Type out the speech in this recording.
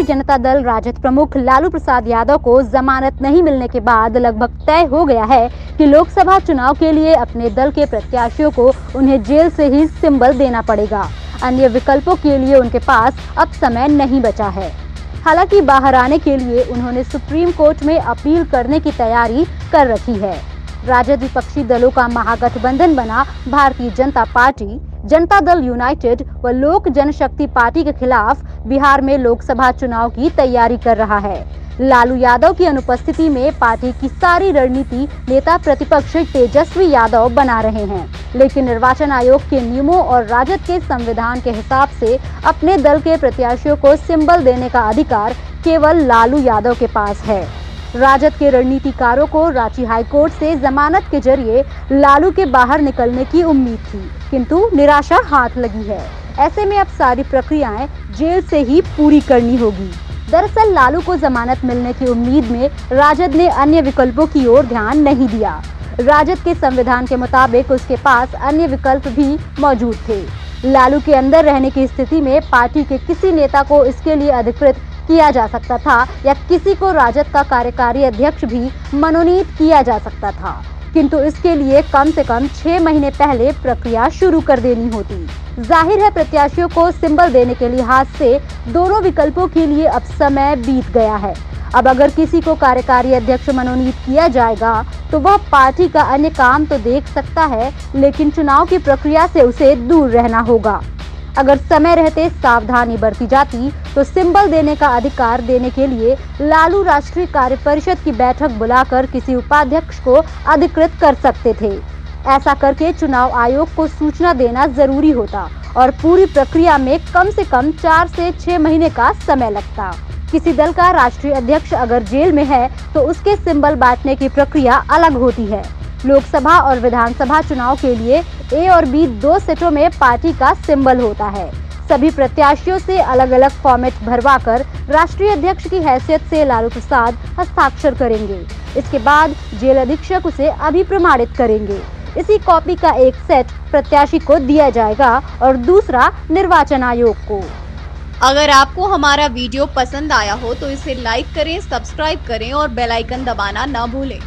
जनता दल राजद प्रमुख लालू प्रसाद यादव को जमानत नहीं मिलने के बाद लगभग तय हो गया है कि लोकसभा चुनाव के लिए अपने दल के प्रत्याशियों को उन्हें जेल से ही सिंबल देना पड़ेगा। अन्य विकल्पों के लिए उनके पास अब समय नहीं बचा है। हालांकि बाहर आने के लिए उन्होंने सुप्रीम कोर्ट में अपील करने की तैयारी कर रखी है। राजद विपक्षी दलों का महागठबंधन बना भारतीय जनता पार्टी, जनता दल यूनाइटेड व लोक जनशक्ति पार्टी के खिलाफ बिहार में लोकसभा चुनाव की तैयारी कर रहा है। लालू यादव की अनुपस्थिति में पार्टी की सारी रणनीति नेता प्रतिपक्ष तेजस्वी यादव बना रहे हैं, लेकिन निर्वाचन आयोग के नियमों और राजद के संविधान के हिसाब से अपने दल के प्रत्याशियों को सिंबल देने का अधिकार केवल लालू यादव के पास है। राजद के रणनीतिकारों को रांची हाईकोर्ट से जमानत के जरिए लालू के बाहर निकलने की उम्मीद थी, किंतु निराशा हाथ लगी है। ऐसे में अब सारी प्रक्रियाएं जेल से ही पूरी करनी होगी। दरअसल लालू को जमानत मिलने की उम्मीद में राजद ने अन्य विकल्पों की ओर ध्यान नहीं दिया। राजद के संविधान के मुताबिक उसके पास अन्य विकल्प भी मौजूद थे। लालू के अंदर रहने की स्थिति में पार्टी के किसी नेता को इसके लिए अधिकृत किया जा सकता था या किसी को राजद का कार्यकारी अध्यक्ष भी मनोनीत किया जा सकता था, किंतु इसके लिए कम से कम 6 महीने पहले प्रक्रिया शुरू कर देनी होती। जाहिर है प्रत्याशियों को सिंबल देने के लिहाज से दोनों विकल्पों के लिए अब समय बीत गया है। अब अगर किसी को कार्यकारी अध्यक्ष मनोनीत किया जाएगा तो वह पार्टी का अन्य काम तो देख सकता है, लेकिन चुनाव की प्रक्रिया से उसे दूर रहना होगा। अगर समय रहते सावधानी बरती जाती तो सिंबल देने का अधिकार देने के लिए लालू राष्ट्रीय कार्य परिषद की बैठक बुलाकर किसी उपाध्यक्ष को अधिकृत कर सकते थे। ऐसा करके चुनाव आयोग को सूचना देना जरूरी होता और पूरी प्रक्रिया में कम से कम 4 से 6 महीने का समय लगता। किसी दल का राष्ट्रीय अध्यक्ष अगर जेल में है तो उसके सिंबल बांटने की प्रक्रिया अलग होती है। लोकसभा और विधानसभा चुनाव के लिए ए और बी 2 सेटों में पार्टी का सिंबल होता है। सभी प्रत्याशियों से अलग अलग फॉर्मेट भरवाकर राष्ट्रीय अध्यक्ष की हैसियत से लालू प्रसाद हस्ताक्षर करेंगे। इसके बाद जेल अधीक्षक उसे अभिप्रमाणित करेंगे। इसी कॉपी का एक सेट प्रत्याशी को दिया जाएगा और दूसरा निर्वाचन आयोग को। अगर आपको हमारा वीडियो पसंद आया हो तो इसे लाइक करें, सब्सक्राइब करें और बेल आइकन दबाना न भूलें।